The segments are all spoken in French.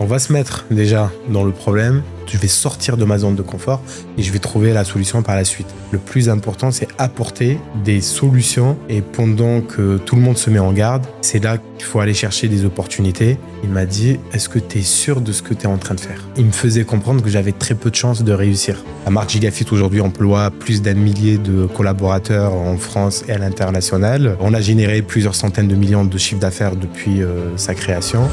On va se mettre déjà dans le problème, je vais sortir de ma zone de confort et je vais trouver la solution par la suite. Le plus important, c'est apporter des solutions et pendant que tout le monde se met en garde, c'est là qu'il faut aller chercher des opportunités. Il m'a dit, est-ce que tu es sûr de ce que tu es en train de faire? Il me faisait comprendre que j'avais très peu de chances de réussir. La marque Gigafit aujourd'hui emploie plus d'1 millier de collaborateurs en France et à l'international. On a généré plusieurs centaines de millions de chiffres d'affaires depuis sa création.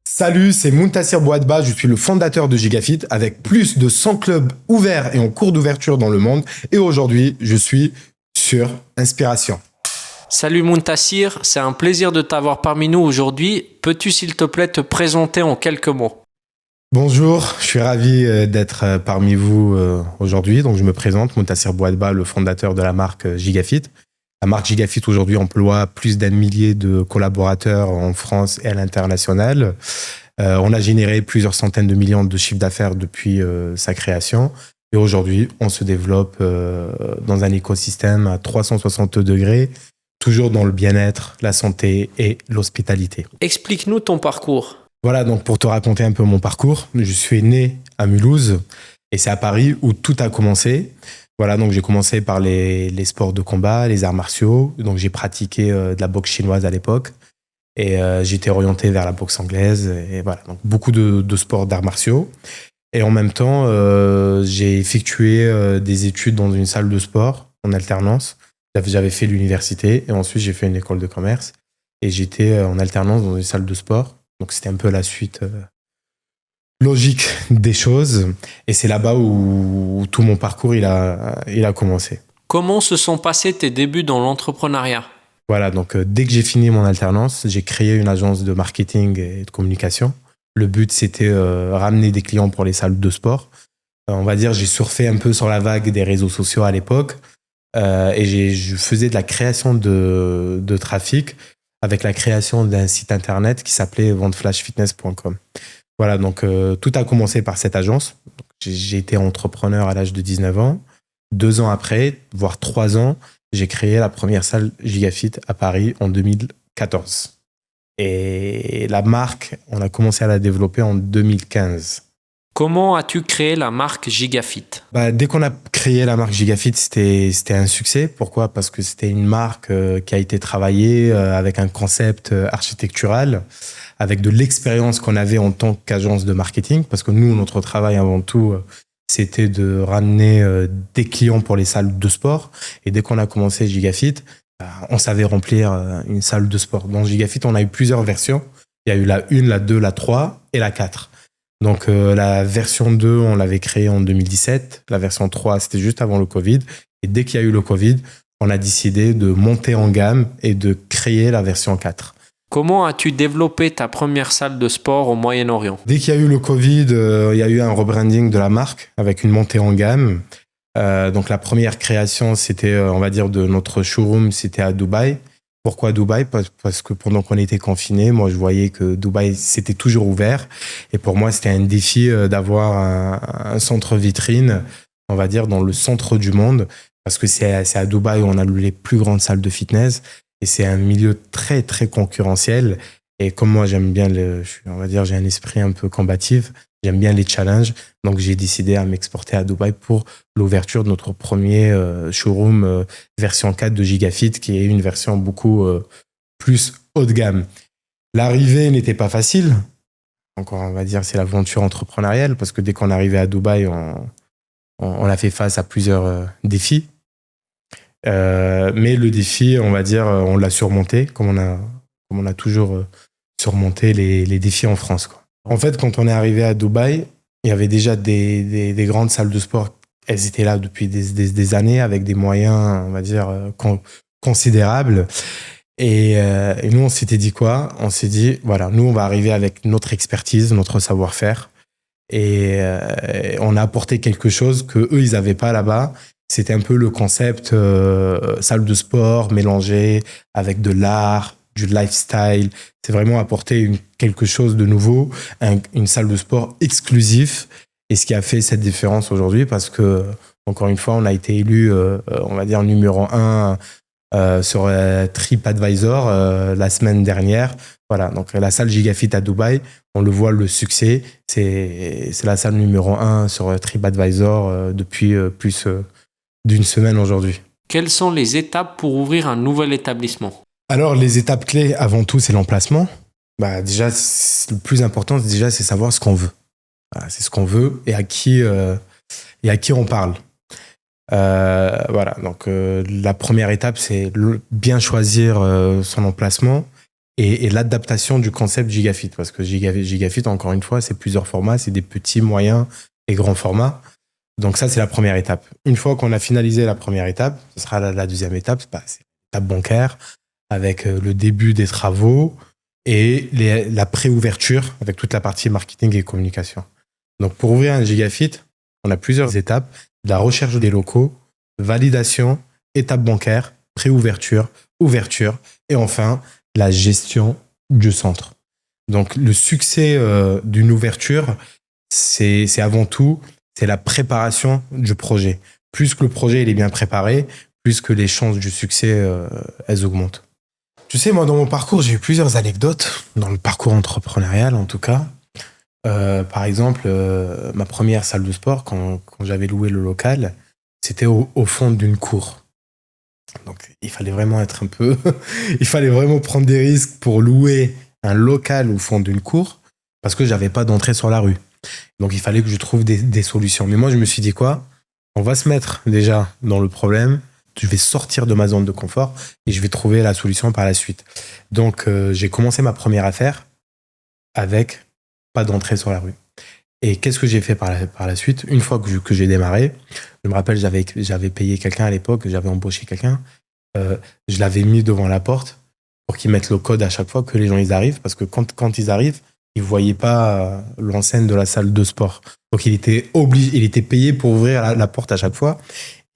Salut, c'est Mountassir Bouadba, je suis le fondateur de Gigafit avec plus de 100 clubs ouverts et en cours d'ouverture dans le monde. Et aujourd'hui, je suis sur Inspiration. Salut Mountassir, c'est un plaisir de t'avoir parmi nous aujourd'hui. Peux-tu s'il te plaît te présenter en quelques mots? Bonjour, je suis ravi d'être parmi vous aujourd'hui. Donc je me présente, Mountassir Bouadba, le fondateur de la marque Gigafit. La marque Gigafit aujourd'hui emploie plus d'1 millier de collaborateurs en France et à l'international. On a généré plusieurs centaines de millions de chiffres d'affaires depuis sa création. Et aujourd'hui, on se développe dans un écosystème à 360 degrés, toujours dans le bien-être, la santé et l'hospitalité. Explique-nous ton parcours. Voilà, donc pour te raconter un peu mon parcours, je suis né à Mulhouse et c'est à Paris où tout a commencé. Voilà, donc j'ai commencé par les sports de combat, les arts martiaux. Donc j'ai pratiqué de la boxe chinoise à l'époque et j'étais orienté vers la boxe anglaise et voilà, donc beaucoup de sports d'arts martiaux. Et en même temps, j'ai effectué des études dans une salle de sport en alternance. J'avais fait l'université et ensuite j'ai fait une école de commerce et j'étais en alternance dans une salle de sport. Donc c'était un peu la suite logique des choses et c'est là-bas où tout mon parcours il a commencé. Comment se sont passés tes débuts dans l'entrepreneuriat? Voilà, donc dès que j'ai fini mon alternance, j'ai créé une agence de marketing et de communication. Le but c'était ramener des clients pour les salles de sport. On va dire j'ai surfé un peu sur la vague des réseaux sociaux à l'époque et je faisais de la création de trafic avec la création d'un site internet qui s'appelait venteflashfitness.com. Voilà, donc tout a commencé par cette agence. J'ai été entrepreneur à l'âge de 19 ans. 2 ans après, voire 3 ans, j'ai créé la première salle Gigafit à Paris en 2014. Et la marque, on a commencé à la développer en 2015. Comment as-tu créé la marque Gigafit? Dès qu'on a créé la marque Gigafit, c'était un succès. Pourquoi? Parce que c'était une marque qui a été travaillée avec un concept architectural, avec de l'expérience qu'on avait en tant qu'agence de marketing. Parce que nous, notre travail avant tout, c'était de ramener des clients pour les salles de sport. Et dès qu'on a commencé Gigafit, on savait remplir une salle de sport. Dans Gigafit, on a eu plusieurs versions. Il y a eu la 1, la 2, la 3 et la 4. Donc la version 2, on l'avait créée en 2017. La version 3, c'était juste avant le Covid. Et dès qu'il y a eu le Covid, on a décidé de monter en gamme et de créer la version 4. Comment as-tu développé ta première salle de sport au Moyen-Orient? Dès qu'il y a eu le Covid, il y a eu un rebranding de la marque avec une montée en gamme. Donc la première création, c'était, on va dire, de notre showroom, c'était à Dubaï. Pourquoi Dubaï? Parce que pendant qu'on était confinés, moi, je voyais que Dubaï, c'était toujours ouvert. Et pour moi, c'était un défi d'avoir un centre vitrine, on va dire, dans le centre du monde. Parce que c'est à Dubaï où on a les plus grandes salles de fitness. Et c'est un milieu très, très concurrentiel. Et comme moi, j'aime bien on va dire, j'ai un esprit un peu combatif. J'aime bien les challenges. Donc, j'ai décidé à m'exporter à Dubaï pour l'ouverture de notre premier showroom version 4 de Gigafit, qui est une version beaucoup plus haut de gamme. L'arrivée n'était pas facile. Donc, on va dire, c'est l'aventure entrepreneuriale parce que dès qu'on arrivait à Dubaï, on a fait face à plusieurs défis. Mais le défi, on va dire, on l'a surmonté comme on a toujours surmonté les défis en France, quoi. En fait, quand on est arrivé à Dubaï, il y avait déjà des grandes salles de sport. Elles étaient là depuis des années avec des moyens, on va dire, considérables. Et nous, on s'était dit quoi? On s'est dit, voilà, nous, on va arriver avec notre expertise, notre savoir-faire. Et on a apporté quelque chose que eux, ils n'avaient pas là-bas. C'était un peu le concept salle de sport mélangée avec de l'art, du lifestyle. C'est vraiment apporter quelque chose de nouveau, une salle de sport exclusive. Et ce qui a fait cette différence aujourd'hui, parce que, encore une fois, on a été élu, on va dire, numéro 1 sur TripAdvisor la semaine dernière. Voilà, donc la salle Gigafit à Dubaï, on le voit, le succès, c'est la salle numéro 1 sur TripAdvisor depuis plus d'une semaine aujourd'hui. Quelles sont les étapes pour ouvrir un nouvel établissement? Alors, les étapes clés, avant tout, c'est l'emplacement. Déjà, le plus important, c'est savoir ce qu'on veut. Voilà, c'est ce qu'on veut et à qui on parle. Voilà, donc la première étape, c'est bien choisir son emplacement et l'adaptation du concept Gigafit. Parce que Gigafit, encore une fois, c'est plusieurs formats, c'est des petits, moyens et grands formats. Donc ça, c'est la première étape. Une fois qu'on a finalisé la première étape, ce sera la deuxième étape, c'est l'étape bancaire, avec le début des travaux et la pré-ouverture, avec toute la partie marketing et communication. Donc pour ouvrir un Gigafit, on a plusieurs étapes. La recherche des locaux, validation, étape bancaire, pré-ouverture, ouverture, et enfin, la gestion du centre. Donc, le succès d'une ouverture, c'est avant tout, c'est la préparation du projet. Plus que le projet il est bien préparé, plus que les chances du succès, elles augmentent. Tu sais, moi, dans mon parcours, j'ai eu plusieurs anecdotes, dans le parcours entrepreneurial en tout cas. Par exemple, ma première salle de sport, quand j'avais loué le local, c'était au fond d'une cour. Donc, il fallait vraiment être un peu... il fallait vraiment prendre des risques pour louer un local au fond d'une cour parce que j'avais pas d'entrée sur la rue. Donc, il fallait que je trouve des solutions. Mais moi, je me suis dit quoi? On va se mettre déjà dans le problème. Je vais sortir de ma zone de confort et je vais trouver la solution par la suite. Donc, j'ai commencé ma première affaire avec pas d'entrée sur la rue. Et qu'est-ce que j'ai fait par la suite? Une fois que j'ai démarré, je me rappelle, j'avais payé quelqu'un à l'époque, j'avais embauché quelqu'un, je l'avais mis devant la porte pour qu'il mette le code à chaque fois que les gens ils arrivent, parce que quand ils arrivent, ils voyaient pas l'enseigne de la salle de sport. Donc il était payé pour ouvrir la porte à chaque fois.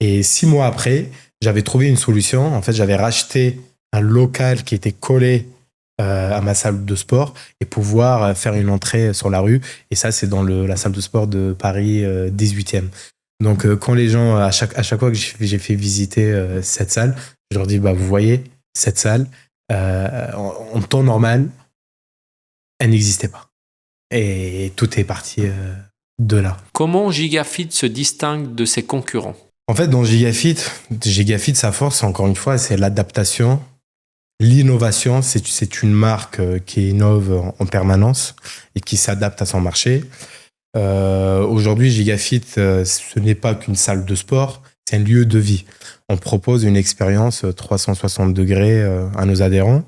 Et 6 mois après, j'avais trouvé une solution. En fait, j'avais racheté un local qui était collé à ma salle de sport et pouvoir faire une entrée sur la rue. Et ça, c'est dans la salle de sport de Paris 18e. Donc, quand les gens, à chaque fois que j'ai fait visiter cette salle, je leur dis, vous voyez, cette salle, en temps normal, elle n'existait pas. Et tout est parti de là. Comment Gigafit se distingue de ses concurrents? En fait, dans Gigafit, sa force, encore une fois, c'est l'adaptation. L'innovation, c'est une marque qui innove en permanence et qui s'adapte à son marché. Aujourd'hui, Gigafit, ce n'est pas qu'une salle de sport, c'est un lieu de vie. On propose une expérience 360 degrés à nos adhérents.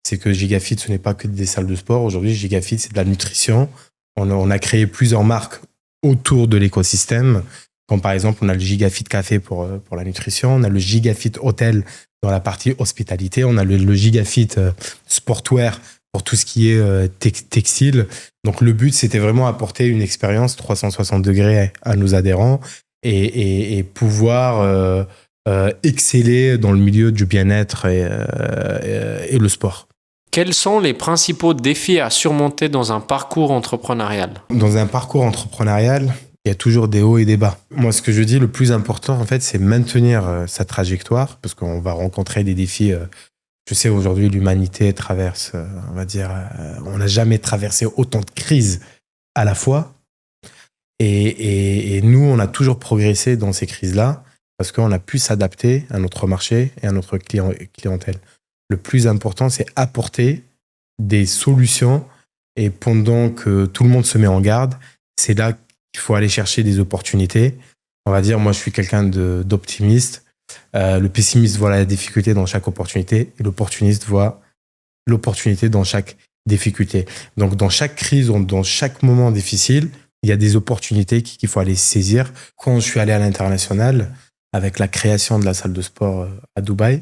C'est que Gigafit, ce n'est pas que des salles de sport. Aujourd'hui, Gigafit, c'est de la nutrition. On a créé plusieurs marques autour de l'écosystème. Comme par exemple, on a le Gigafit Café pour la nutrition, on a le Gigafit Hôtel dans la partie hospitalité, on a le Gigafit Sportwear pour tout ce qui est textile. Donc le but, c'était vraiment apporter une expérience 360 degrés à nos adhérents et pouvoir exceller dans le milieu du bien-être et le sport. Quels sont les principaux défis à surmonter dans un parcours entrepreneurial? Dans un parcours entrepreneurial, il y a toujours des hauts et des bas. Moi, ce que je dis, le plus important, en fait, c'est maintenir sa trajectoire, parce qu'on va rencontrer des défis. Je sais, aujourd'hui, l'humanité traverse, on va dire, on n'a jamais traversé autant de crises à la fois. Et nous, on a toujours progressé dans ces crises-là, parce qu'on a pu s'adapter à notre marché et à notre clientèle. Le plus important, c'est apporter des solutions. Et pendant que tout le monde se met en garde, c'est là il faut aller chercher des opportunités. On va dire, moi, je suis quelqu'un d'optimiste. Le pessimiste voit la difficulté dans chaque opportunité et l'opportuniste voit l'opportunité dans chaque difficulté. Donc, dans chaque crise, dans chaque moment difficile, il y a des opportunités qu'il faut aller saisir. Quand je suis allé à l'international, avec la création de la salle de sport à Dubaï,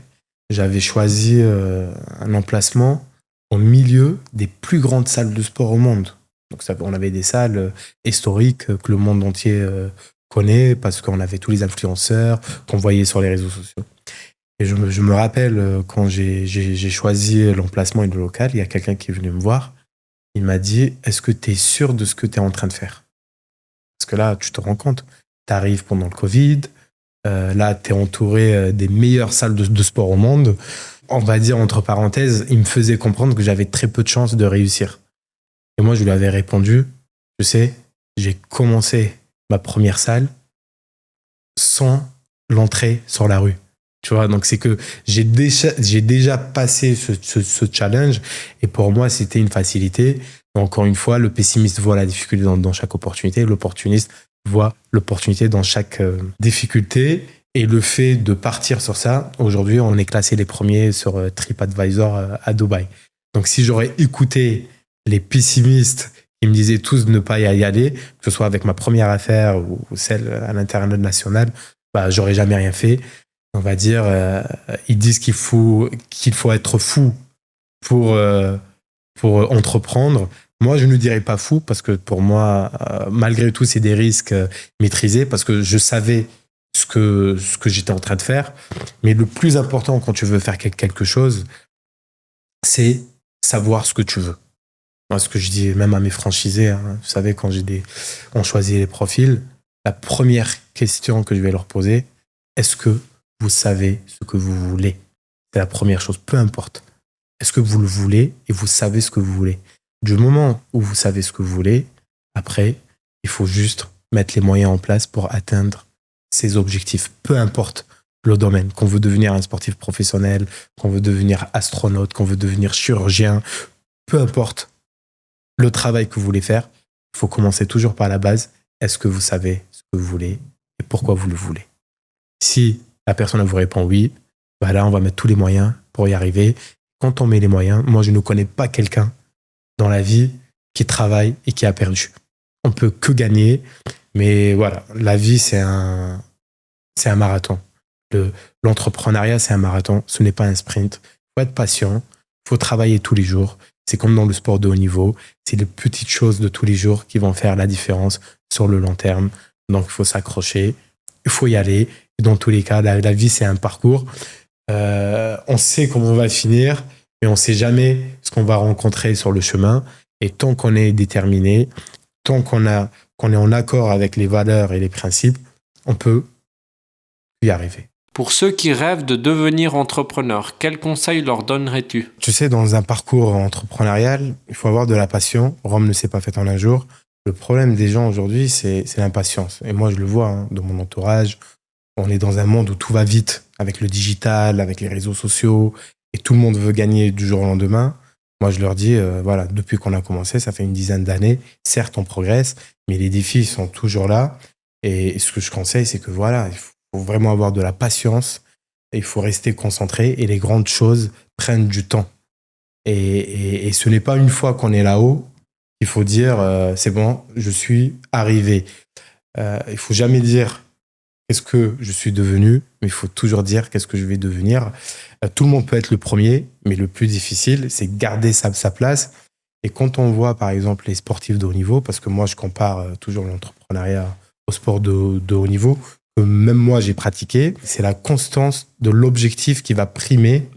j'avais choisi un emplacement au milieu des plus grandes salles de sport au monde. Donc on avait des salles historiques que le monde entier connaît parce qu'on avait tous les influenceurs qu'on voyait sur les réseaux sociaux. Et je me rappelle quand j'ai choisi l'emplacement et le local, il y a quelqu'un qui est venu me voir. Il m'a dit, est-ce que tu es sûr de ce que tu es en train de faire? Parce que là, tu te rends compte, tu arrives pendant le Covid, Là, tu es entouré des meilleures salles de sport au monde. On va dire, entre parenthèses, il me faisait comprendre que j'avais très peu de chances de réussir. Et moi, je lui avais répondu, tu sais, j'ai commencé ma première salle sans l'entrée sur la rue. Tu vois, donc c'est que j'ai déjà passé ce challenge et pour moi, c'était une facilité. Encore une fois, le pessimiste voit la difficulté dans chaque opportunité, l'opportuniste voit l'opportunité dans chaque difficulté. Et le fait de partir sur ça, aujourd'hui, on est classé les premiers sur TripAdvisor à Dubaï. Donc si j'aurais écouté les pessimistes qui me disaient tous de ne pas y aller, que ce soit avec ma première affaire ou celle à l'international, bah, j'aurais jamais rien fait. On va dire, ils disent qu'il faut être fou pour entreprendre. Moi, je ne dirais pas fou parce que pour moi, malgré tout, c'est des risques maîtrisés parce que je savais ce que j'étais en train de faire. Mais le plus important quand tu veux faire quelque chose, c'est savoir ce que tu veux. Moi, ce que je dis même à mes franchisés, hein, vous savez, quand on choisit les profils, la première question que je vais leur poser, est-ce que vous savez ce que vous voulez? C'est la première chose, peu importe. Est-ce que vous le voulez et vous savez ce que vous voulez? Du moment où vous savez ce que vous voulez, après, il faut juste mettre les moyens en place pour atteindre ces objectifs, peu importe le domaine. Qu'on veut devenir un sportif professionnel, qu'on veut devenir astronaute, qu'on veut devenir chirurgien, peu importe le travail que vous voulez faire, il faut commencer toujours par la base. Est-ce que vous savez ce que vous voulez et pourquoi vous le voulez? Si la personne vous répond oui, bah là, on va mettre tous les moyens pour y arriver. Quand on met les moyens, moi, je ne connais pas quelqu'un dans la vie qui travaille et qui a perdu. On peut que gagner, mais voilà, la vie, c'est un marathon. L'entrepreneuriat, c'est un marathon, ce n'est pas un sprint. Il faut être patient, il faut travailler tous les jours. C'est comme dans le sport de haut niveau, c'est les petites choses de tous les jours qui vont faire la différence sur le long terme. Donc, il faut s'accrocher, il faut y aller. Et dans tous les cas, la vie, c'est un parcours. On sait comment on va finir, mais on ne sait jamais ce qu'on va rencontrer sur le chemin. Et tant qu'on est déterminé, tant qu'on est en accord avec les valeurs et les principes, on peut y arriver. Pour ceux qui rêvent de devenir entrepreneurs, quels conseils leur donnerais-tu? Tu sais, dans un parcours entrepreneurial, il faut avoir de la passion. Rome ne s'est pas faite en un jour. Le problème des gens aujourd'hui, c'est l'impatience. Et moi, je le vois hein, dans mon entourage. On est dans un monde où tout va vite, avec le digital, avec les réseaux sociaux, et tout le monde veut gagner du jour au lendemain. Moi, je leur dis, voilà, depuis qu'on a commencé, ça fait une dizaine d'années. Certes, on progresse, mais les défis sont toujours là. Et ce que je conseille, c'est que voilà, il faut vraiment avoir de la patience, et il faut rester concentré, et les grandes choses prennent du temps. Et ce n'est pas une fois qu'on est là-haut qu'il faut dire, c'est bon, je suis arrivé. Il faut jamais dire qu'est-ce que je suis devenu, mais il faut toujours dire qu'est-ce que je vais devenir. Tout le monde peut être le premier, mais le plus difficile, c'est garder sa place. Et quand on voit, par exemple, les sportifs de haut niveau, parce que moi, je compare toujours l'entrepreneuriat au sport de haut niveau, que même moi, j'ai pratiqué, c'est la constance de l'objectif qui va primer.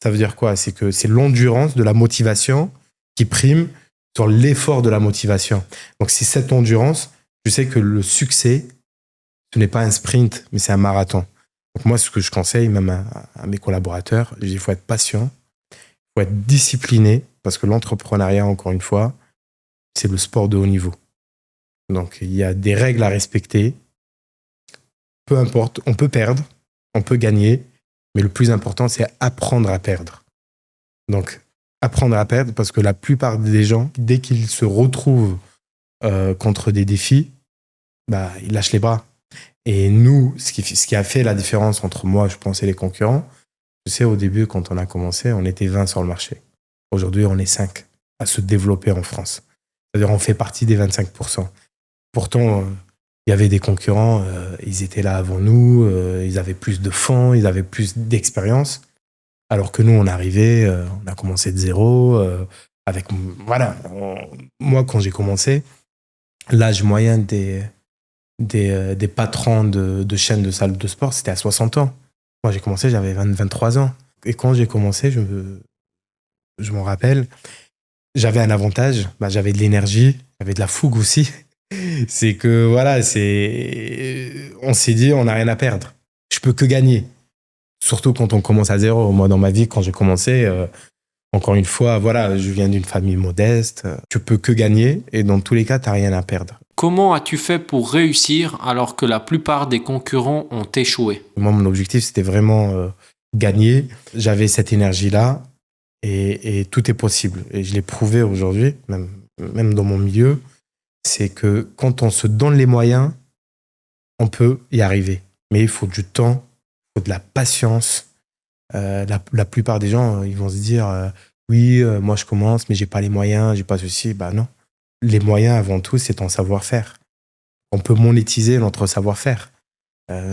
Ça veut dire quoi? C'est que c'est l'endurance de la motivation qui prime sur l'effort de la motivation. Donc, c'est cette endurance, je sais que le succès, ce n'est pas un sprint, mais c'est un marathon. Donc moi, ce que je conseille même à mes collaborateurs, je dis il faut être patient, il faut être discipliné, parce que l'entrepreneuriat, encore une fois, c'est le sport de haut niveau. Donc il y a des règles à respecter. Peu importe, on peut perdre, on peut gagner, mais le plus important, c'est apprendre à perdre. Donc apprendre à perdre, parce que la plupart des gens, dès qu'ils se retrouvent contre des défis, bah, ils lâchent les bras. Et nous, ce qui a fait la différence entre moi, je pense, et les concurrents, tu sais, au début, quand on a commencé, on était 20 sur le marché. Aujourd'hui, on est 5 à se développer en France. C'est-à-dire, on fait partie des 25%. Pourtant, il y avait des concurrents, ils étaient là avant nous, ils avaient plus de fonds, ils avaient plus d'expérience. Alors que nous, on arrivait, on a commencé de zéro. Moi, quand j'ai commencé, l'âge moyen des patrons de chaînes de salles de sport, c'était à 60 ans. Moi, j'ai commencé, j'avais 23 ans. Et quand j'ai commencé, je m'en rappelle, j'avais un avantage, j'avais de l'énergie, j'avais de la fougue aussi. C'est que, voilà, on s'est dit, on n'a rien à perdre. tu peux que gagner. Surtout quand on commence à zéro. Moi, dans ma vie, quand j'ai commencé, encore une fois, voilà, je viens d'une famille modeste. Tu peux que gagner et dans tous les cas, tu n'as rien à perdre. Comment as-tu fait pour réussir alors que la plupart des concurrents ont échoué? Moi, mon objectif, c'était vraiment gagner. J'avais cette énergie-là et tout est possible. Et je l'ai prouvé aujourd'hui, même dans mon milieu, c'est que quand on se donne les moyens, on peut y arriver. Mais il faut du temps, il faut de la patience. La plupart des gens, ils vont se dire oui, moi je commence, mais j'ai pas les moyens, j'ai pas ceci. Bah non. Les moyens, avant tout, c'est ton savoir-faire. On peut monétiser notre savoir-faire.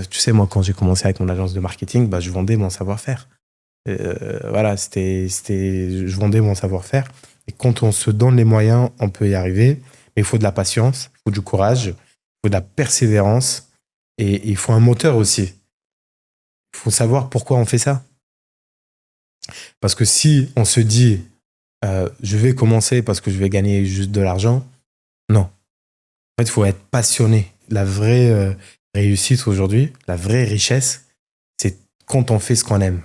Tu sais, moi, quand j'ai commencé avec mon agence de marketing, je vendais mon savoir-faire. Voilà, je vendais mon savoir-faire. Et quand on se donne les moyens, on peut y arriver. Mais il faut de la patience, il faut du courage, il faut de la persévérance et il faut un moteur aussi. Il faut savoir pourquoi on fait ça. Parce que si on se dit je vais commencer parce que je vais gagner juste de l'argent, non. En fait, il faut être passionné. La vraie réussite aujourd'hui, la vraie richesse, c'est quand on fait ce qu'on aime.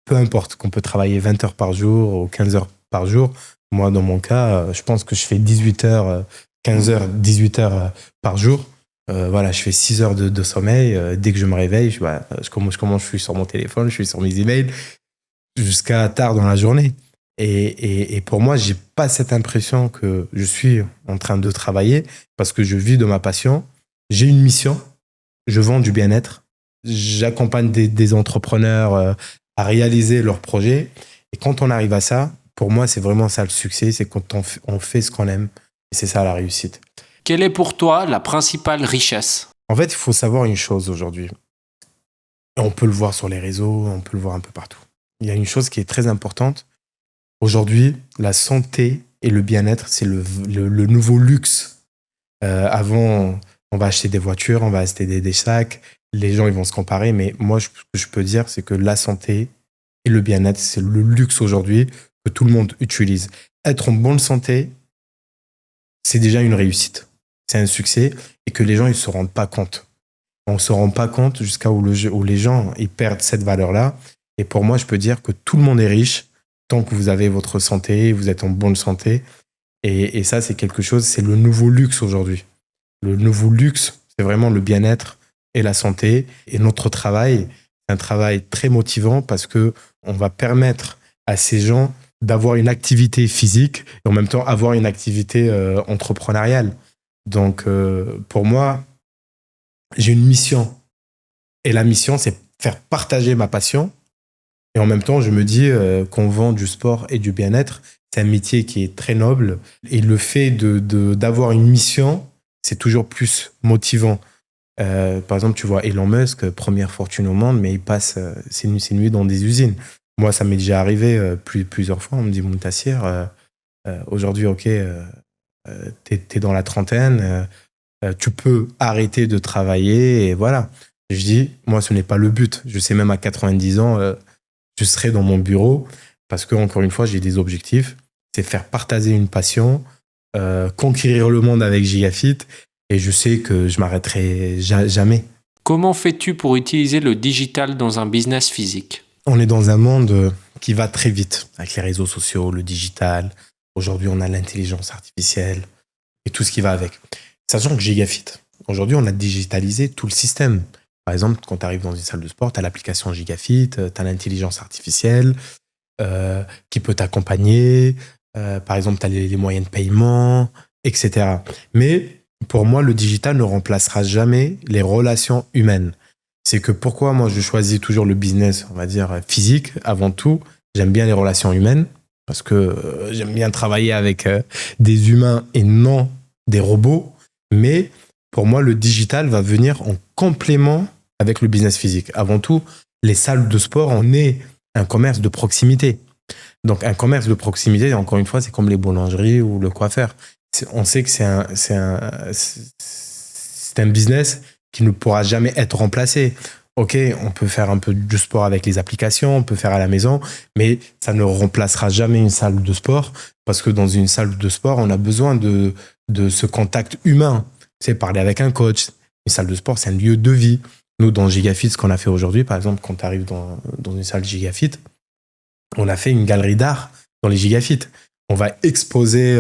Peu importe qu'on peut travailler 20 heures par jour ou 15 heures par jour. Moi, dans mon cas, je pense que je fais 18 heures, 15 heures, 18 heures par jour. Voilà, je fais 6 heures de sommeil. Dès que je me réveille, je suis sur mon téléphone, je suis sur mes emails jusqu'à tard dans la journée. Et pour moi, j'ai pas cette impression que je suis en train de travailler parce que je vis de ma passion. J'ai une mission. Je vends du bien-être. J'accompagne des entrepreneurs à réaliser leurs projets. Et quand on arrive à ça, pour moi, c'est vraiment ça le succès. C'est quand on fait ce qu'on aime. Et c'est ça la réussite. Quelle est pour toi la principale richesse? En fait, il faut savoir une chose aujourd'hui. Et on peut le voir sur les réseaux, on peut le voir un peu partout. Il y a une chose qui est très importante. Aujourd'hui, la santé et le bien-être, c'est le nouveau luxe. Avant, on va acheter des voitures, on va acheter des sacs. Les gens, ils vont se comparer. Mais moi, ce que je peux dire, c'est que la santé et le bien-être, c'est le luxe aujourd'hui que tout le monde utilise. Être en bonne santé, c'est déjà une réussite. C'est un succès et que les gens, ils ne se rendent pas compte. On ne se rend pas compte jusqu'à où les gens ils perdent cette valeur-là. Et pour moi, je peux dire que tout le monde est riche tant que vous avez votre santé, vous êtes en bonne santé. Et ça, c'est quelque chose, c'est le nouveau luxe aujourd'hui. Le nouveau luxe, c'est vraiment le bien-être et la santé. Et notre travail, c'est un travail très motivant parce qu'on va permettre à ces gens d'avoir une activité physique et en même temps avoir une activité entrepreneuriale. Donc, pour moi, j'ai une mission. Et la mission, c'est faire partager ma passion. Et en même temps, je me dis qu'on vend du sport et du bien-être. C'est un métier qui est très noble. Et le fait d'avoir une mission, c'est toujours plus motivant. Par exemple, tu vois Elon Musk, première fortune au monde, mais il passe ses nuits dans des usines. Moi, ça m'est déjà arrivé plusieurs fois. On me dit, Mountassir, aujourd'hui, ok, t'es dans la trentaine, tu peux arrêter de travailler et voilà. Je dis, moi, ce n'est pas le but. Je sais même à 90 ans, je serai dans mon bureau parce que, encore une fois, j'ai des objectifs. C'est faire partager une passion, conquérir le monde avec Gigafit et je sais que je m'arrêterai jamais. Comment fais-tu pour utiliser le digital dans un business physique? On est dans un monde qui va très vite avec les réseaux sociaux, le digital. Aujourd'hui, on a l'intelligence artificielle et tout ce qui va avec. Sachant que Gigafit, aujourd'hui, on a digitalisé tout le système. Par exemple, quand tu arrives dans une salle de sport, tu as l'application Gigafit, tu as l'intelligence artificielle qui peut t'accompagner. Par exemple, tu as les moyens de paiement, etc. Mais pour moi, le digital ne remplacera jamais les relations humaines. C'est que pourquoi moi, je choisis toujours le business, on va dire, physique avant tout. J'aime bien les relations humaines parce que j'aime bien travailler avec des humains et non des robots. Mais pour moi, le digital va venir en complément avec le business physique. Avant tout, les salles de sport, on est un commerce de proximité. Donc, un commerce de proximité, encore une fois, c'est comme les boulangeries ou le coiffeur. On sait que c'est un business qui ne pourra jamais être remplacé. Ok, on peut faire un peu de sport avec les applications, on peut faire à la maison, mais ça ne remplacera jamais une salle de sport parce que dans une salle de sport, on a besoin de ce contact humain. C'est parler avec un coach. Une salle de sport, c'est un lieu de vie. Nous, dans Gigafit, ce qu'on a fait aujourd'hui, par exemple, quand tu arrives dans une salle Gigafit, on a fait une galerie d'art dans les Gigafit. On va exposer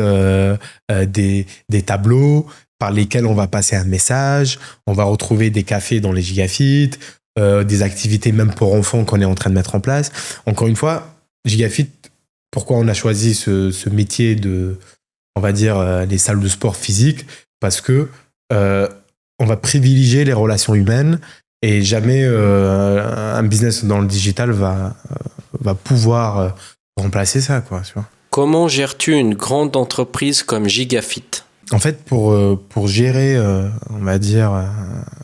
des tableaux par lesquels on va passer un message. On va retrouver des cafés dans les Gigafit, des activités même pour enfants qu'on est en train de mettre en place. Encore une fois, Gigafit, pourquoi on a choisi ce métier de, on va dire, les salles de sport physique? Parce que on va privilégier les relations humaines et jamais un business dans le digital va pouvoir remplacer ça, quoi, tu vois. Comment gères-tu une grande entreprise comme Gigafit? En fait, pour gérer, on va dire,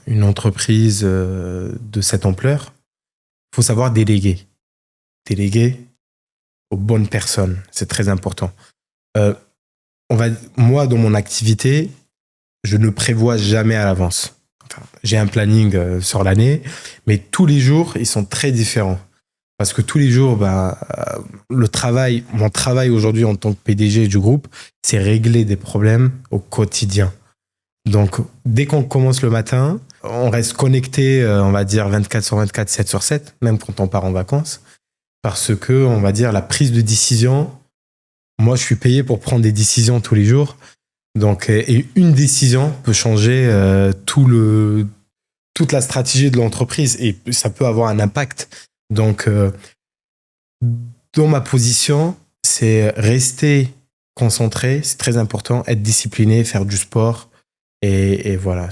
une entreprise de cette ampleur, il faut savoir déléguer. Déléguer aux bonnes personnes, c'est très important. Moi, dans mon activité, je ne prévois jamais à l'avance. Enfin, j'ai un planning sur l'année, mais tous les jours, ils sont très différents. Parce que tous les jours, mon travail aujourd'hui en tant que PDG du groupe, c'est régler des problèmes au quotidien. Donc, dès qu'on commence le matin, on reste connecté, on va dire 24/24, 7/7, même quand on part en vacances. Parce que, on va dire, la prise de décision, moi, je suis payé pour prendre des décisions tous les jours. Donc, et une décision peut changer toute la stratégie de l'entreprise et ça peut avoir un impact. Donc, dans ma position, c'est rester concentré, c'est très important, être discipliné, faire du sport et voilà.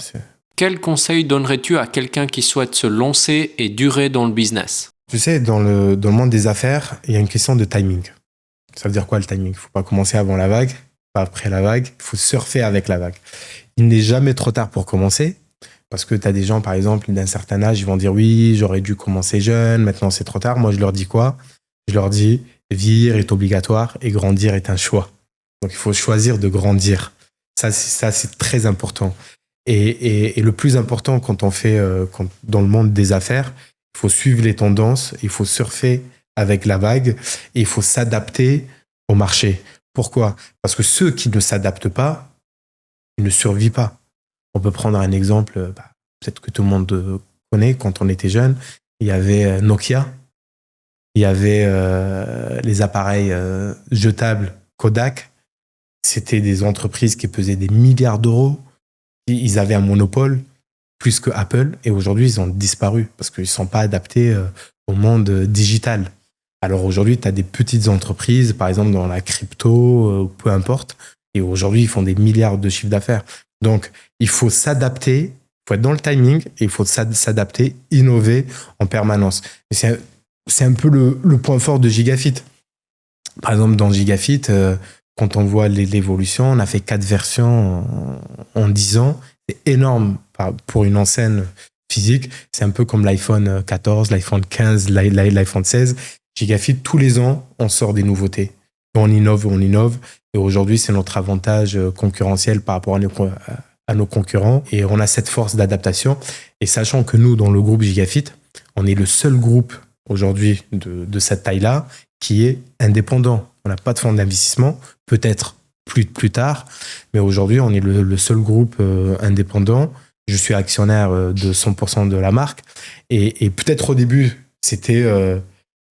Quel conseil donnerais-tu à quelqu'un qui souhaite se lancer et durer dans le business? Tu sais, dans le monde des affaires, il y a une question de timing. Ça veut dire quoi le timing? Il ne faut pas commencer avant la vague, pas après la vague, il faut surfer avec la vague. Il n'est jamais trop tard pour commencer. Parce que tu as des gens, par exemple, d'un certain âge, ils vont dire oui, j'aurais dû commencer jeune, maintenant c'est trop tard. Moi, je leur dis quoi? Je leur dis vieillir est obligatoire et grandir est un choix. Donc, il faut choisir de grandir. Ça, c'est très important. Et le plus important quand on fait, dans le monde des affaires, il faut suivre les tendances, il faut surfer avec la vague et il faut s'adapter au marché. Pourquoi? Parce que ceux qui ne s'adaptent pas, ils ne survivent pas. On peut prendre un exemple, peut-être que tout le monde connaît, quand on était jeune, il y avait Nokia, il y avait les appareils jetables Kodak. C'était des entreprises qui pesaient des milliards d'euros. Ils avaient un monopole plus que Apple et aujourd'hui, ils ont disparu parce qu'ils ne sont pas adaptés au monde digital. Alors aujourd'hui, tu as des petites entreprises, par exemple dans la crypto, peu importe, et aujourd'hui, ils font des milliards de chiffres d'affaires. Donc, il faut s'adapter, il faut être dans le timing et il faut s'adapter, innover en permanence. Et c'est un peu le point fort de Gigafit. Par exemple, dans Gigafit, quand on voit l'évolution, on a fait 4 versions en 10 ans. C'est énorme pour une enseigne physique. C'est un peu comme l'iPhone 14, l'iPhone 15, l'iPhone 16. Gigafit, tous les ans, on sort des nouveautés. On innove. Et aujourd'hui, c'est notre avantage concurrentiel par rapport à nos concurrents. Et on a cette force d'adaptation. Et sachant que nous, dans le groupe Gigafit, on est le seul groupe aujourd'hui de cette taille-là qui est indépendant. On n'a pas de fonds d'investissement, peut-être plus tard. Mais aujourd'hui, on est le seul groupe indépendant. Je suis actionnaire de 100% de la marque. Et peut-être au début, c'était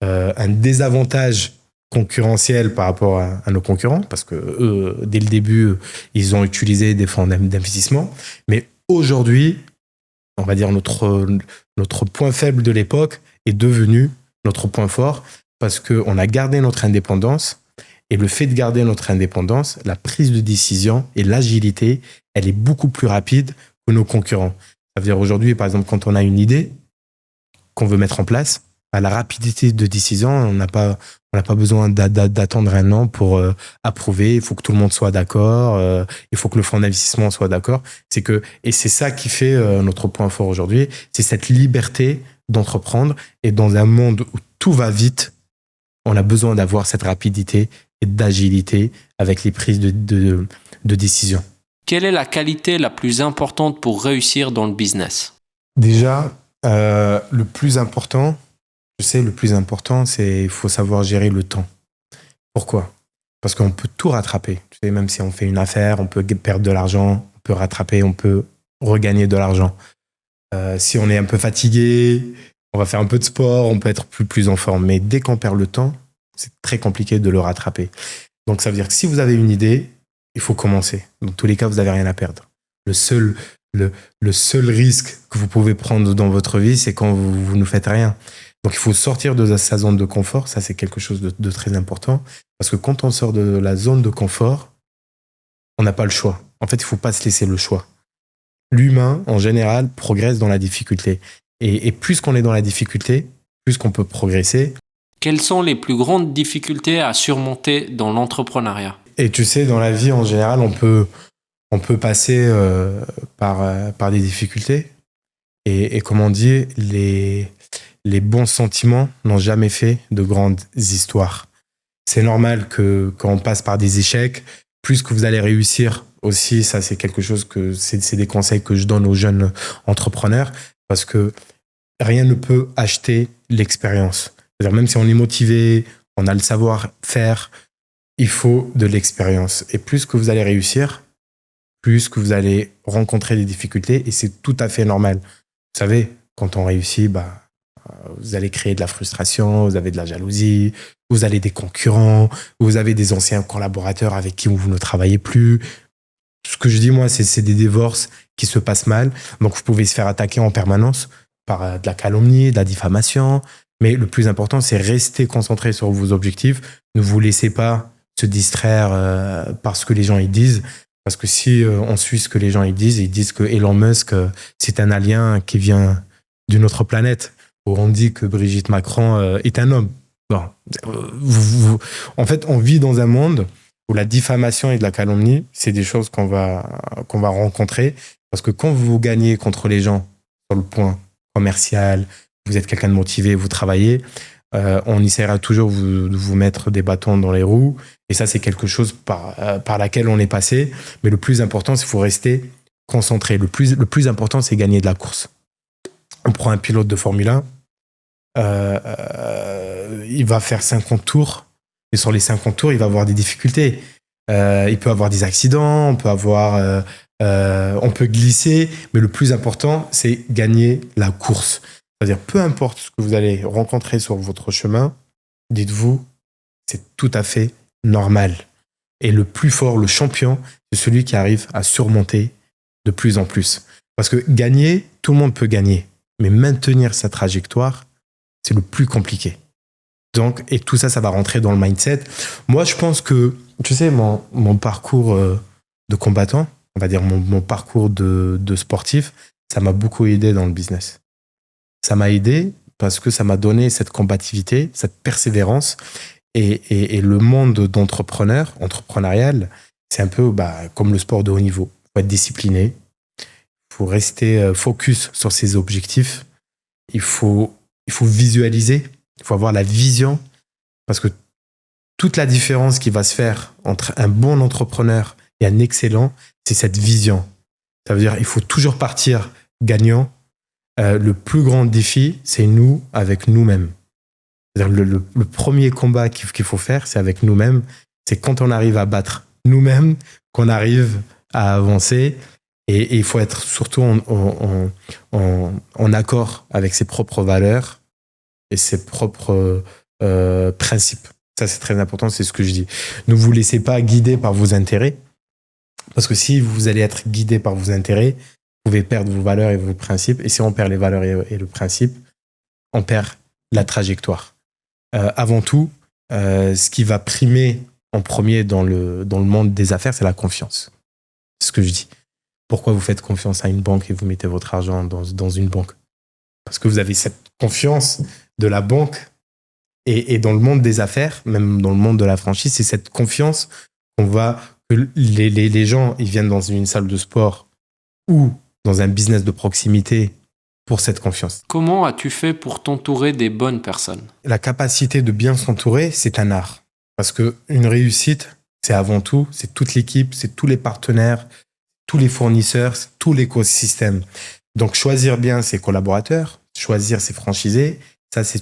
un désavantage concurrentiel par rapport à nos concurrents, parce que eux, dès le début, ils ont utilisé des fonds d'investissement. Mais aujourd'hui, on va dire notre point faible de l'époque est devenu notre point fort, parce qu'on a gardé notre indépendance. Et le fait de garder notre indépendance, la prise de décision et l'agilité, elle est beaucoup plus rapide que nos concurrents. Ça veut dire aujourd'hui, par exemple, quand on a une idée qu'on veut mettre en place, la rapidité de décision, on n'a pas besoin d'attendre un an pour approuver. Il faut que tout le monde soit d'accord. Il faut que le fonds d'investissement soit d'accord. Et c'est ça qui fait notre point fort aujourd'hui. C'est cette liberté d'entreprendre. Et dans un monde où tout va vite, on a besoin d'avoir cette rapidité et d'agilité avec les prises de décision. Quelle est la qualité la plus importante pour réussir dans le business? Déjà, le plus important, c'est il faut savoir gérer le temps. Pourquoi? Parce qu'on peut tout rattraper. Tu sais, même si on fait une affaire, on peut perdre de l'argent, on peut rattraper, on peut regagner de l'argent. Si on est un peu fatigué, on va faire un peu de sport, on peut être plus en forme. Mais dès qu'on perd le temps, c'est très compliqué de le rattraper. Donc ça veut dire que si vous avez une idée, il faut commencer. Dans tous les cas, vous n'avez rien à perdre. Le seul risque que vous pouvez prendre dans votre vie, c'est quand vous ne faites rien. Donc il faut sortir de sa zone de confort. Ça, c'est quelque chose de très important. Parce que quand on sort de la zone de confort, on n'a pas le choix. En fait, il ne faut pas se laisser le choix. L'humain, en général, progresse dans la difficulté. Et plus qu'on est dans la difficulté, plus qu'on peut progresser. Quelles sont les plus grandes difficultés à surmonter dans l'entrepreneuriat? Et tu sais, dans la vie, en général, on peut passer par des difficultés. Et comme on dit, les bons sentiments n'ont jamais fait de grandes histoires. C'est normal que quand on passe par des échecs, plus que vous allez réussir aussi, ça c'est quelque chose c'est des conseils que je donne aux jeunes entrepreneurs, parce que rien ne peut acheter l'expérience. C'est-à-dire même si on est motivé, on a le savoir-faire, il faut de l'expérience. Et plus que vous allez réussir, plus que vous allez rencontrer des difficultés, et c'est tout à fait normal. Vous savez, quand on réussit, vous allez créer de la frustration, vous avez de la jalousie, vous avez des concurrents, vous avez des anciens collaborateurs avec qui vous ne travaillez plus. Ce que je dis, moi, c'est des divorces qui se passent mal. Donc, vous pouvez se faire attaquer en permanence par de la calomnie, de la diffamation. Mais le plus important, c'est rester concentré sur vos objectifs. Ne vous laissez pas se distraire par ce que les gens ils disent. Parce que si on suit ce que les gens ils disent que Elon Musk, c'est un alien qui vient d'une autre planète. Ou on dit que Brigitte Macron est un homme. Bon, en fait, on vit dans un monde où la diffamation et de la calomnie, c'est des choses qu'on va rencontrer. Parce que quand vous gagnez contre les gens sur le point commercial, vous êtes quelqu'un de motivé, vous travaillez, on essaiera toujours de vous mettre des bâtons dans les roues. Et ça, c'est quelque chose par laquelle on est passé. Mais le plus important, c'est qu'il faut rester concentré. Le plus important, c'est gagner de la course. On prend un pilote de Formule 1, il va faire 50 tours, et sur les 50 tours, il va avoir des difficultés. Il peut avoir des accidents, on peut glisser, mais le plus important, c'est gagner la course. C'est-à-dire, peu importe ce que vous allez rencontrer sur votre chemin, dites-vous, c'est tout à fait normal. Et le plus fort, le champion, c'est celui qui arrive à surmonter de plus en plus. Parce que gagner, tout le monde peut gagner. Mais maintenir sa trajectoire, c'est le plus compliqué. Donc, et tout ça, ça va rentrer dans le mindset. Moi, je pense que, tu sais, mon parcours de combattant, on va dire mon parcours de sportif, ça m'a beaucoup aidé dans le business. Ça m'a aidé parce que ça m'a donné cette combativité, cette persévérance. Et le monde entrepreneurial, c'est un peu comme le sport de haut niveau. Il faut être discipliné, il faut rester focus sur ses objectifs, il faut visualiser, il faut avoir la vision, parce que toute la différence qui va se faire entre un bon entrepreneur et un excellent, c'est cette vision. Ça veut dire qu'il faut toujours partir gagnant. Le plus grand défi, c'est nous avec nous-mêmes. C'est-à-dire le premier combat qu'il faut faire, c'est avec nous-mêmes. C'est quand on arrive à battre nous-mêmes qu'on arrive à avancer. Et il faut être surtout en accord avec ses propres valeurs et ses propres principes. Ça, c'est très important, c'est ce que je dis. Ne vous laissez pas guider par vos intérêts, parce que si vous allez être guidé par vos intérêts, vous pouvez perdre vos valeurs et vos principes. Et si on perd les valeurs et le principe, on perd la trajectoire. Avant tout, ce qui va primer en premier dans le monde des affaires, c'est la confiance. C'est ce que je dis. Pourquoi vous faites confiance à une banque et vous mettez votre argent dans une banque? Parce que vous avez cette confiance de la banque. Et dans le monde des affaires, même dans le monde de la franchise, c'est cette confiance que les gens ils viennent dans une salle de sport ou dans un business de proximité pour cette confiance. Comment as-tu fait pour t'entourer des bonnes personnes? La capacité de bien s'entourer, c'est un art. Parce qu'une réussite, c'est avant tout, c'est toute l'équipe, c'est tous les partenaires, tous les fournisseurs, c'est tout l'écosystème. Donc choisir bien ses collaborateurs, choisir ses franchisés, ça c'est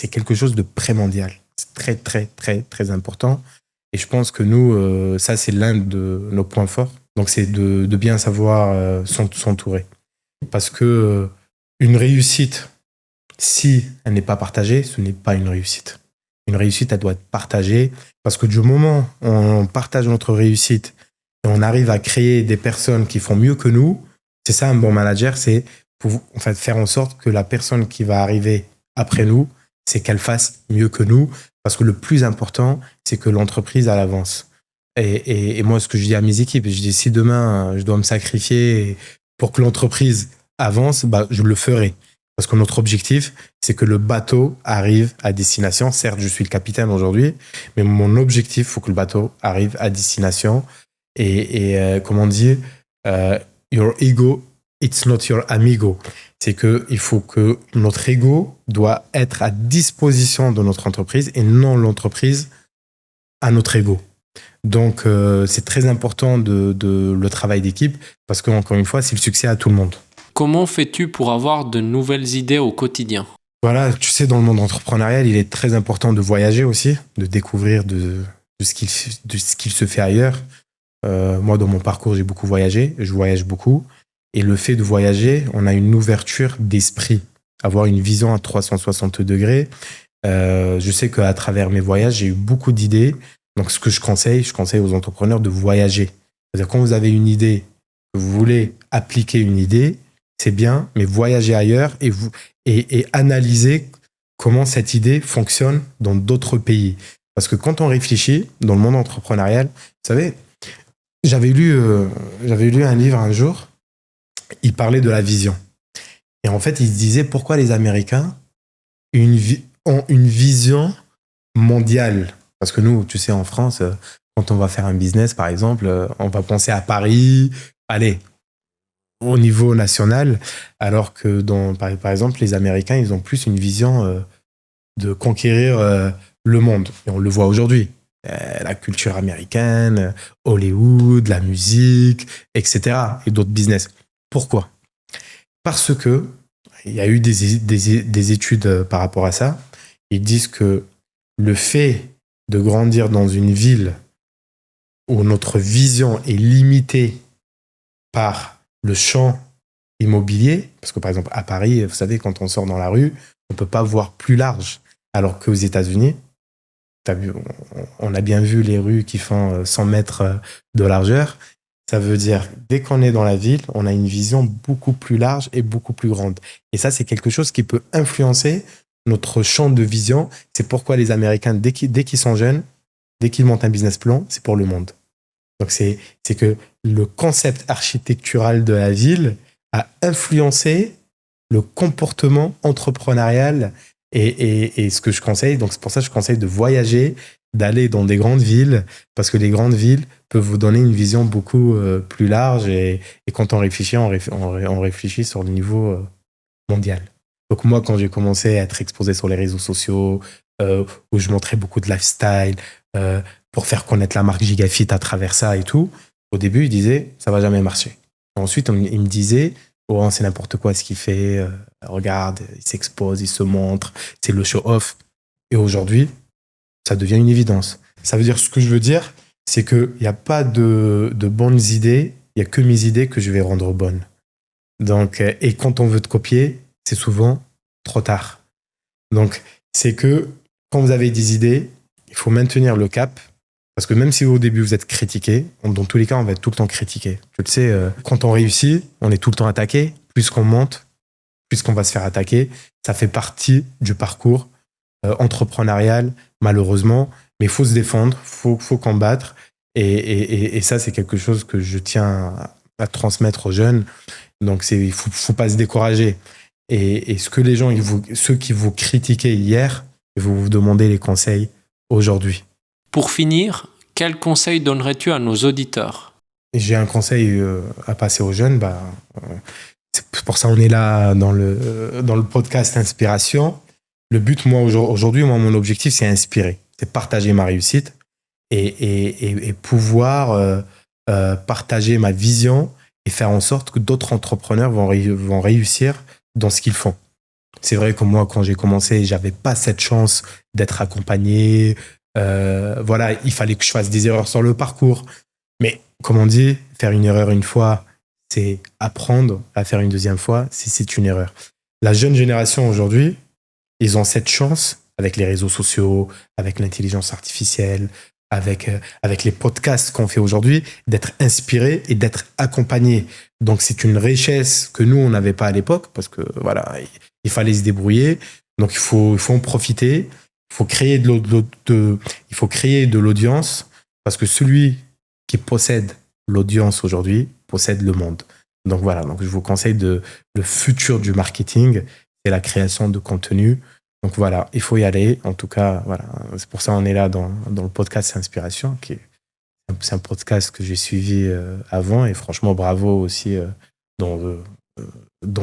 quelque chose de primordial. C'est très, très, très, très important. Et je pense que nous, ça c'est l'un de nos points forts. Donc c'est de bien savoir s'entourer. Parce que une réussite, si elle n'est pas partagée, ce n'est pas une réussite. Une réussite, elle doit être partagée parce que du moment où on partage notre réussite et on arrive à créer des personnes qui font mieux que nous, c'est ça un bon manager, c'est pour, en fait, faire en sorte que la personne qui va arriver après nous, c'est qu'elle fasse mieux que nous. Parce que le plus important, c'est que l'entreprise, elle avance. Et moi, ce que je dis à mes équipes, je dis si demain, je dois me sacrifier pour que l'entreprise avance, bah, je le ferai. Parce que notre objectif, c'est que le bateau arrive à destination. Certes, je suis le capitaine aujourd'hui, mais mon objectif, il faut que le bateau arrive à destination. Comment on dit, your ego, it's not your amigo. C'est qu'il faut que notre ego doit être à disposition de notre entreprise et non l'entreprise à notre ego. Donc, c'est très important de le travail d'équipe parce qu'encore une fois, c'est le succès à tout le monde. Comment fais-tu pour avoir de nouvelles idées au quotidien? Voilà, tu sais, dans le monde entrepreneurial, il est très important de voyager aussi, de découvrir de ce qu'il se fait ailleurs. Moi, dans mon parcours, j'ai beaucoup voyagé, je voyage beaucoup. Et le fait de voyager, on a une ouverture d'esprit, avoir une vision à 360 degrés. Je sais qu'à travers mes voyages, j'ai eu beaucoup d'idées. Donc, ce que je conseille aux entrepreneurs de voyager. C'est-à-dire, quand vous avez une idée, que vous voulez appliquer une idée, c'est bien, mais voyagez ailleurs et analysez comment cette idée fonctionne dans d'autres pays. Parce que quand on réfléchit dans le monde entrepreneurial, vous savez, j'avais lu un livre un jour, il parlait de la vision. Et en fait, il se disait pourquoi les Américains ont une vision mondiale. Parce que nous, tu sais, en France, quand on va faire un business, par exemple, on va penser à Paris, allez, au niveau national, alors que par exemple, les Américains, ils ont plus une vision de conquérir le monde. Et on le voit aujourd'hui. La culture américaine, Hollywood, la musique, etc. et d'autres business. Pourquoi? Parce que il y a eu des études par rapport à ça. Ils disent que le fait de grandir dans une ville où notre vision est limitée par le champ immobilier, parce que par exemple à Paris, vous savez, quand on sort dans la rue, on ne peut pas voir plus large, alors qu'aux États-Unis, on a bien vu les rues qui font 100 mètres de largeur. Ça veut dire, dès qu'on est dans la ville, on a une vision beaucoup plus large et beaucoup plus grande. Et ça, c'est quelque chose qui peut influencer notre champ de vision. C'est pourquoi les Américains, dès qu'ils sont jeunes, dès qu'ils montent un business plan, c'est pour le monde. Donc, c'est que le concept architectural de la ville a influencé le comportement entrepreneurial et ce que je conseille. Donc, c'est pour ça que je conseille de voyager, d'aller dans des grandes villes, parce que les grandes villes peuvent vous donner une vision beaucoup plus large. Et quand on réfléchit, on réfléchit sur le niveau mondial. Donc, moi, quand j'ai commencé à être exposé sur les réseaux sociaux, où je montrais beaucoup de lifestyle, pour faire connaître la marque Gigafit à travers ça et tout, au début, ils disaient, ça va jamais marcher. Ensuite, ils me disaient, oh, c'est n'importe quoi ce qu'il fait, regarde, il s'expose, il se montre, c'est le show-off. Et aujourd'hui, ça devient une évidence. Ça veut dire, ce que je veux dire, c'est qu'il n'y a pas de bonnes idées, il n'y a que mes idées que je vais rendre bonnes. Donc, et quand on veut te copier, c'est souvent trop tard. Donc, c'est que quand vous avez des idées, il faut maintenir le cap. Parce que même si au début vous êtes critiqué, dans tous les cas, on va être tout le temps critiqué. Tu le sais, quand on réussit, on est tout le temps attaqué. Plus qu'on monte, plus qu'on va se faire attaquer. Ça fait partie du parcours entrepreneurial, malheureusement. Mais il faut se défendre, faut combattre. Et ça, c'est quelque chose que je tiens à transmettre aux jeunes. Donc, il faut pas se décourager. Et ce que les gens, ceux qui vous critiquaient hier, ils vont vous demander les conseils aujourd'hui. Pour finir, quel conseil donnerais-tu à nos auditeurs? J'ai un conseil à passer aux jeunes. C'est pour ça qu'on est là dans le podcast Inspiration. Le but, moi, aujourd'hui, mon objectif, c'est inspirer. C'est partager ma réussite et pouvoir partager ma vision et faire en sorte que d'autres entrepreneurs vont réussir dans ce qu'ils font. C'est vrai que moi, quand j'ai commencé, j'avais pas cette chance d'être accompagné. Voilà, il fallait que je fasse des erreurs sur le parcours. Mais comme on dit, faire une erreur une fois, c'est apprendre à faire une deuxième fois si c'est une erreur. La jeune génération aujourd'hui, ils ont cette chance avec les réseaux sociaux, avec l'intelligence artificielle, avec les podcasts qu'on fait aujourd'hui, d'être inspirés et d'être accompagnés. Donc, c'est une richesse que nous, on n'avait pas à l'époque parce que, voilà, il fallait se débrouiller. Donc, il faut en profiter. Il faut créer il faut créer de l'audience parce que celui qui possède l'audience aujourd'hui possède le monde. Donc, voilà. Donc, je vous conseille le futur du marketing, c'est la création de contenu. Donc voilà, il faut y aller. En tout cas, voilà, c'est pour ça qu'on est là dans le podcast Inspiration, c'est un podcast que j'ai suivi avant et franchement bravo aussi dans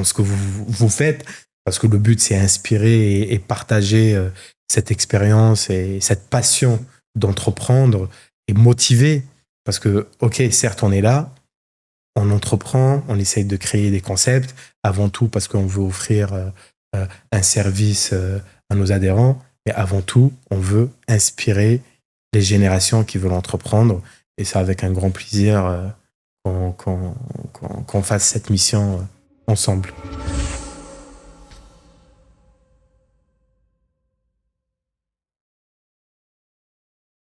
ce que vous faites parce que le but c'est inspirer et partager cette expérience et cette passion d'entreprendre et motiver parce que ok, certes on est là, on entreprend, on essaye de créer des concepts avant tout parce qu'on veut offrir un service à nos adhérents, mais avant tout, on veut inspirer les générations qui veulent entreprendre. Et c'est avec un grand plaisir qu'on fasse cette mission ensemble.